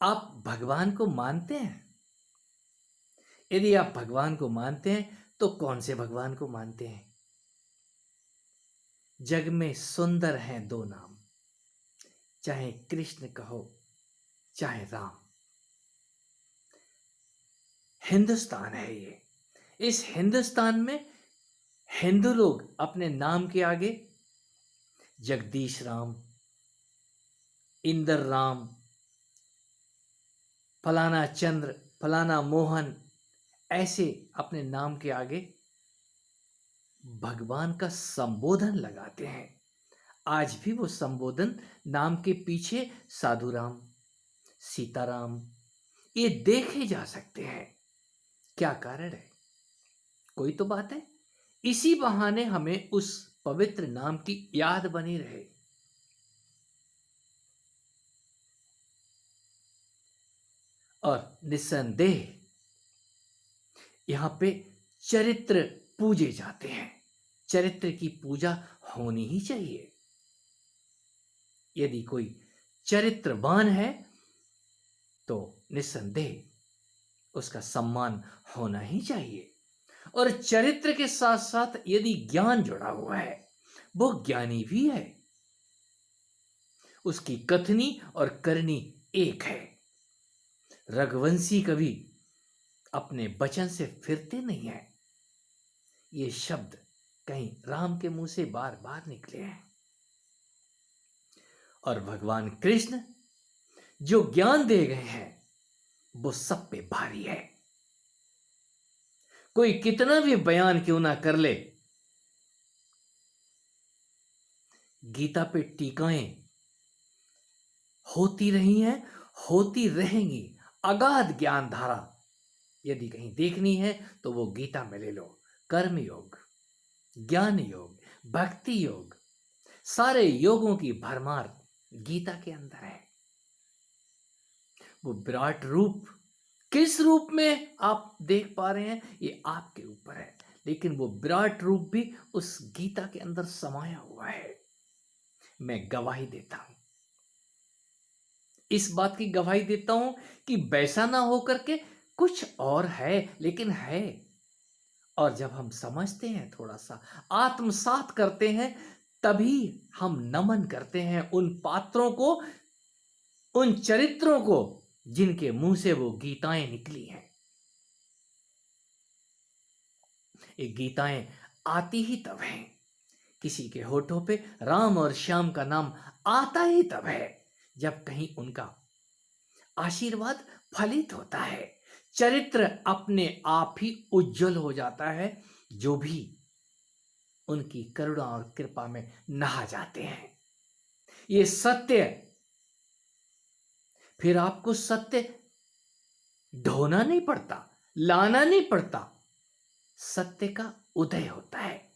आप भगवान को मानते हैं? यदि आप भगवान को मानते हैं तो कौन से भगवान को मानते हैं? जग में सुंदर हैं दो नाम, चाहे कृष्ण कहो चाहे राम। हिंदुस्तान है ये। इस हिंदुस्तान में हिंदू लोग अपने नाम के आगे जगदीश राम, इंदर राम, फलाना चंद्र, फलाना मोहन, ऐसे अपने नाम के आगे भगवान का संबोधन लगाते हैं। आज भी वो संबोधन नाम के पीछे साधु राम, सीताराम ये देखे जा सकते हैं। क्या कारण है? कोई तो बात है। इसी बहाने हमें उस पवित्र नाम की याद बनी रहे। और निस्संदेह यहां पे चरित्र पूजे जाते हैं। चरित्र की पूजा होनी ही चाहिए। यदि कोई चरित्रवान है तो निस्संदेह उसका सम्मान होना ही चाहिए। और चरित्र के साथ साथ यदि ज्ञान जुड़ा हुआ है, वो ज्ञानी भी है। उसकी कथनी और करनी एक है। रघुवंशी कभी अपने वचन से फिरते नहीं है। ये शब्द कहीं राम के मुंह से बार बार निकले हैं। और भगवान कृष्ण जो ज्ञान दे गए हैं वो सब पे भारी है। कोई कितना भी बयान क्यों ना कर ले, गीता पे टीकाएं होती रही हैं, होती रहेंगी। अगाध ज्ञान धारा यदि कहीं देखनी है तो वो गीता में ले लो। कर्म योग, ज्ञान योग, भक्ति योग, सारे योगों की भरमार गीता के अंदर है। वो विराट रूप किस रूप में आप देख पा रहे हैं ये आपके ऊपर है, लेकिन वो विराट रूप भी उस गीता के अंदर समाया हुआ है। मैं गवाही देता हूं, इस बात की गवाही देता हूं कि वैसा ना होकर के कुछ और है, लेकिन है। और जब हम समझते हैं, थोड़ा सा आत्मसात करते हैं, तभी हम नमन करते हैं उन पात्रों को, उन चरित्रों को जिनके मुंह से वो गीताएं निकली हैं। ये गीताएं आती ही तब हैं, किसी के होठों पे राम और श्याम का नाम आता ही तब है जब कहीं उनका आशीर्वाद फलित होता है। चरित्र अपने आप ही उज्जवल हो जाता है, जो भी उनकी करुणा और कृपा में नहा जाते हैं। ये सत्य, फिर आपको सत्य ढोना नहीं पड़ता, लाना नहीं पड़ता। सत्य का उदय होता है।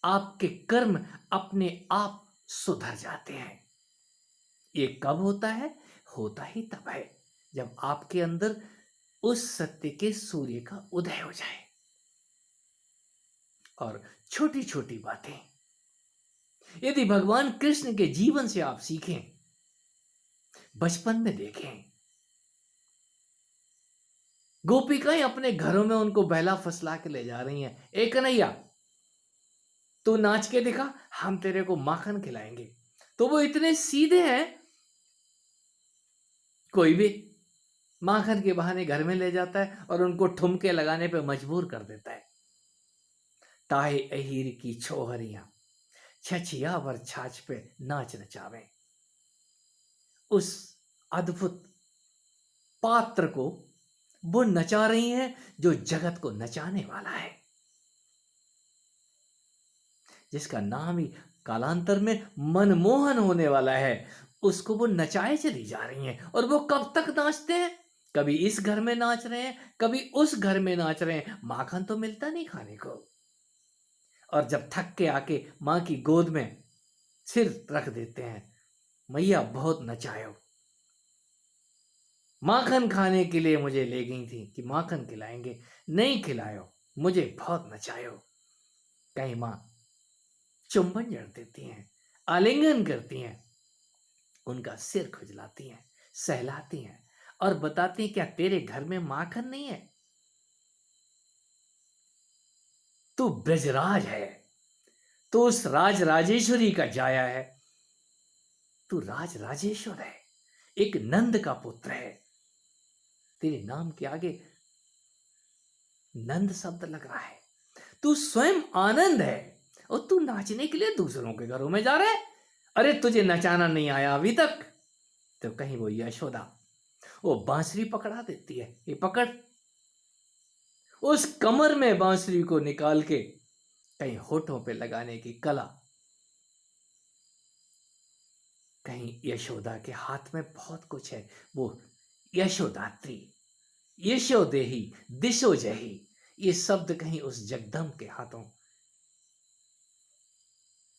आपके कर्म अपने आप सुधर जाते हैं। ये कब होता है? होता ही तब है जब आपके अंदर उस सत्य के सूर्य का उदय हो जाए। और छोटी छोटी बातें यदि भगवान कृष्ण के जीवन से आप सीखें, बचपन में देखें, गोपिकाएं अपने घरों में उनको बहला फसला के ले जा रही हैं। ए कन्हैया, तू नाच के दिखा, हम तेरे को माखन खिलाएंगे। तो वो इतने सीधे हैं, कोई भी माखन के बहाने घर में ले जाता है और उनको ठुमके लगाने पे मजबूर कर देता है। ताहे अहीर की छोहरियां छछिया वर छाछ पे नाच नचावे। उस अद्भुत पात्र को वो नचा रही हैं जो जगत को नचाने वाला है, जिसका नाम ही कालांतर में मनमोहन होने वाला है। उसको वो नचाए चली जा रही हैं। और वो कब तक नाचते हैं? कभी इस घर में नाच रहे हैं, कभी उस घर में नाच रहे हैं। माखन तो मिलता नहीं खाने को। और जब थक के आके मां की गोद में सिर रख देते हैं, मैया बहुत नचायो, माखन खाने के लिए मुझे ले गई थी कि माखन खिलाएंगे, नहीं खिलायो, मुझे बहुत नचायो। कहीं मां चुंबन जड़ देती हैं, आलिंगन करती हैं, उनका सिर खुजलाती हैं, सहलाती हैं। और बताते हैं, क्या तेरे घर में माखन नहीं है? तू ब्रजराज है, तू उस राज राजेश्वरी का जाया है, तू राज राजेश्वर है, एक नंद का पुत्र है। तेरे नाम के आगे नंद शब्द लग रहा है। तू स्वयं आनंद है और तू नाचने के लिए दूसरों के घरों में जा रहा है। अरे तुझे नचाना नहीं आया अभी तक? तो कहीं वो यशोदा वो बांसुरी पकड़ा देती है, ये पकड़। उस कमर में बांसुरी को निकाल के कहीं होठों पे लगाने की कला, कहीं यशोदा के हाथ में बहुत कुछ है। वो यशोदात्री, यशोदेही, दिशो जही, ये शब्द कहीं उस जगदम्ब के हाथों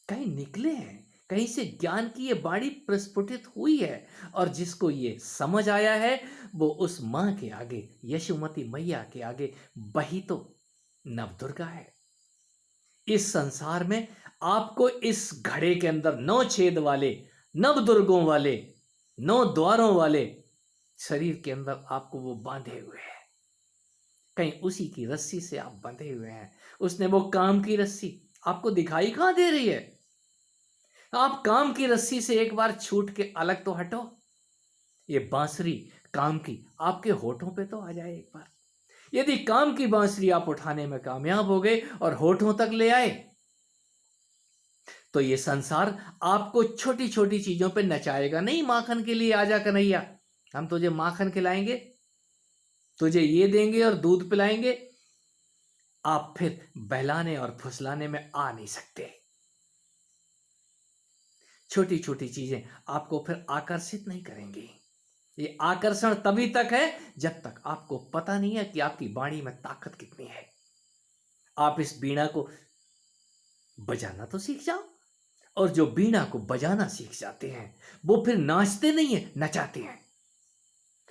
कहीं निकले हैं, कहीं से ज्ञान की ये बाणी प्रस्फुटित हुई है। और जिसको ये समझ आया है वो उस मां के आगे, यशोमती मैया के आगे वही तो नवदुर्गा है। इस संसार में आपको इस घड़े के अंदर 9 छेद वाले, नवदुर्गों वाले, 9 द्वारों वाले शरीर के अंदर आपको वो बांधे हुए हैं। कहीं उसी की रस्सी से आप बंधे हुए हैं। उसने वो काम की रस्सी आपको दिखाई कहां दे रही है? आप काम की रस्सी से एक बार छूट के अलग तो हटो। ये बांसुरी काम की आपके होठों पे तो आ जाए एक बार। यदि काम की बांसुरी आप उठाने में कामयाब हो गए और होठों तक ले आए, तो ये संसार आपको छोटी छोटी चीजों पे नचाएगा नहीं। माखन के लिए आजा कन्हैया, हम तुझे माखन खिलाएंगे, तुझे ये देंगे और दूध पिलाएंगे। आप फिर बहलाने और फुसलाने में आ नहीं सकते। छोटी छोटी चीजें आपको फिर आकर्षित नहीं करेंगी। ये आकर्षण तभी तक है जब तक आपको पता नहीं है कि आपकी वाणी में ताकत कितनी है। आप इस बीणा को बजाना तो सीख जाओ। और जो बीणा को बजाना सीख जाते हैं वो फिर नाचते नहीं है, नचाते हैं।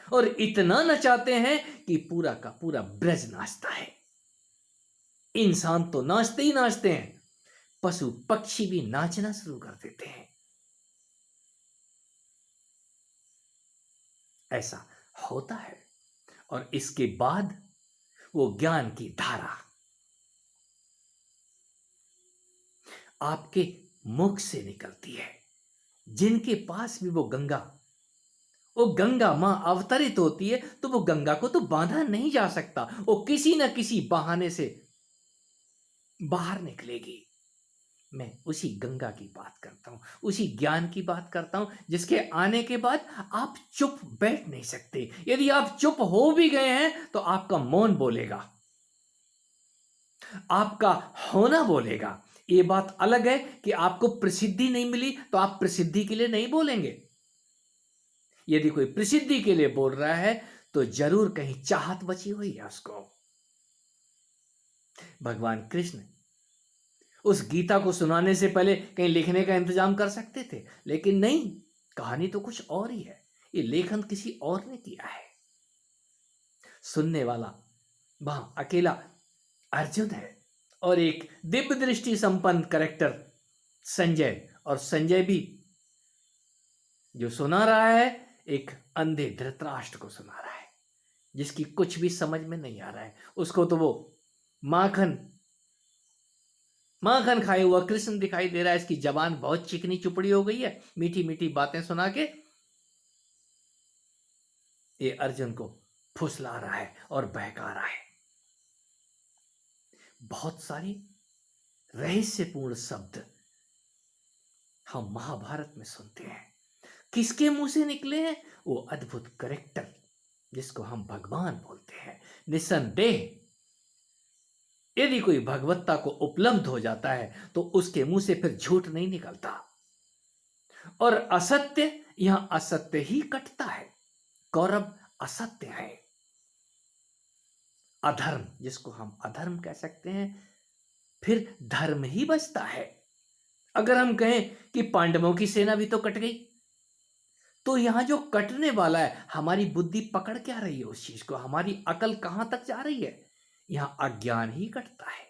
और इतना नचाते हैं कि पूरा का पूरा ब्रज नाचता है। इंसान तो नाचते ही नाचते हैं, पशु पक्षी भी नाचना शुरू कर देते हैं। ऐसा होता है। और इसके बाद वो ज्ञान की धारा आपके मुख से निकलती है। जिनके पास भी वो गंगा मां अवतरित होती है, तो वो गंगा को तो बांधा नहीं जा सकता। वो किसी न किसी बहाने से बाहर निकलेगी। मैं उसी गंगा की बात करता हूं, उसी ज्ञान की बात करता हूं, जिसके आने के बाद आप चुप बैठ नहीं सकते। यदि आप चुप हो भी गए हैं तो आपका मौन बोलेगा, आपका होना बोलेगा। ये बात अलग है कि आपको प्रसिद्धि नहीं मिली तो आप प्रसिद्धि के लिए नहीं बोलेंगे। यदि कोई प्रसिद्धि के लिए बोल रहा है तो जरूर कहीं चाहत बची हुई है उसको। भगवान कृष्ण उस गीता को सुनाने से पहले कहीं लिखने का इंतजाम कर सकते थे, लेकिन नहीं, कहानी तो कुछ और ही है। ये लेखन किसी और ने किया है। सुनने वाला वहां अकेला अर्जुन है और एक दिव्य दृष्टि संपन्न करेक्टर संजय, और संजय भी जो सुना रहा है एक अंधे धृतराष्ट्र को सुना रहा है, जिसकी कुछ भी समझ में नहीं आ रहा है। उसको तो वो माखन माखन खाए हुआ कृष्ण दिखाई दे रहा है। इसकी जबान बहुत चिकनी चुपड़ी हो गई है, मीठी मीठी बातें सुना के ये अर्जुन को फुसला रहा है और बहका रहा है। बहुत सारी रहस्यपूर्ण शब्द हम महाभारत में सुनते हैं। किसके मुंह से निकले हैं? वो अद्भुत करेक्टर जिसको हम भगवान बोलते हैं। निस्संदेह यदि कोई भगवत्ता को उपलब्ध हो जाता है तो उसके मुंह से फिर झूठ नहीं निकलता, और असत्य यहां असत्य ही कटता है। कौरव असत्य है, अधर्म जिसको हम अधर्म कह सकते हैं, फिर धर्म ही बचता है। अगर हम कहें कि पांडवों की सेना भी तो कट गई, तो यहां जो कटने वाला है, हमारी बुद्धि पकड़ क्या रही है उस चीज को, हमारी अकल कहां तक जा रही है? यहां अज्ञान ही कटता है।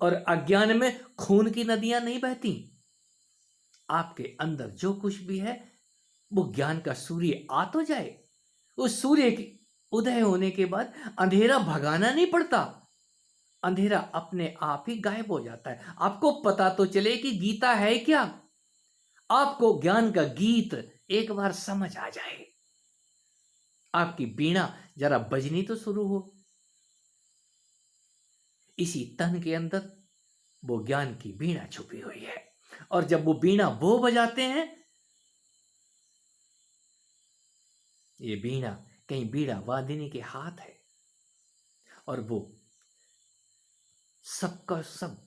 और अज्ञान में खून की नदियां नहीं बहती। आपके अंदर जो कुछ भी है वो ज्ञान का सूर्य आ तो जाए, उस सूर्य के उदय होने के बाद अंधेरा भगाना नहीं पड़ता, अंधेरा अपने आप ही गायब हो जाता है। आपको पता तो चले कि गीता है क्या, आपको ज्ञान का गीत एक बार समझ आ जाए, आपकी बीणा जरा बजनी तो शुरू हो। इसी तन के अंदर वो ज्ञान की बीणा छुपी हुई है, और जब वो बीणा वो बजाते हैं, ये बीणा कहीं बीड़ा वादिनी के हाथ है, और वो सबका सब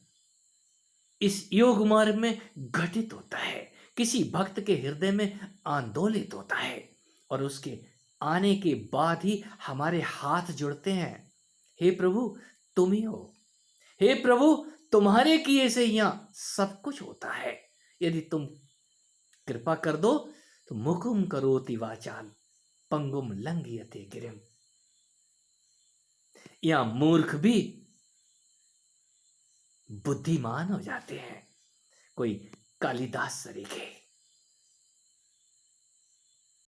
इस योग मार्ग में घटित होता है, किसी भक्त के हृदय में आंदोलित होता है, और उसके आने के बाद ही हमारे हाथ जुड़ते हैं। हे प्रभु, तुम ही हो। हे प्रभु, तुम्हारे किए से यहां सब कुछ होता है। यदि तुम कृपा कर दो तो मुकुम करोति वाचाल पंगुम लंघयते गिरिम। या मूर्ख भी बुद्धिमान हो जाते हैं, कोई कालिदास सरीखे।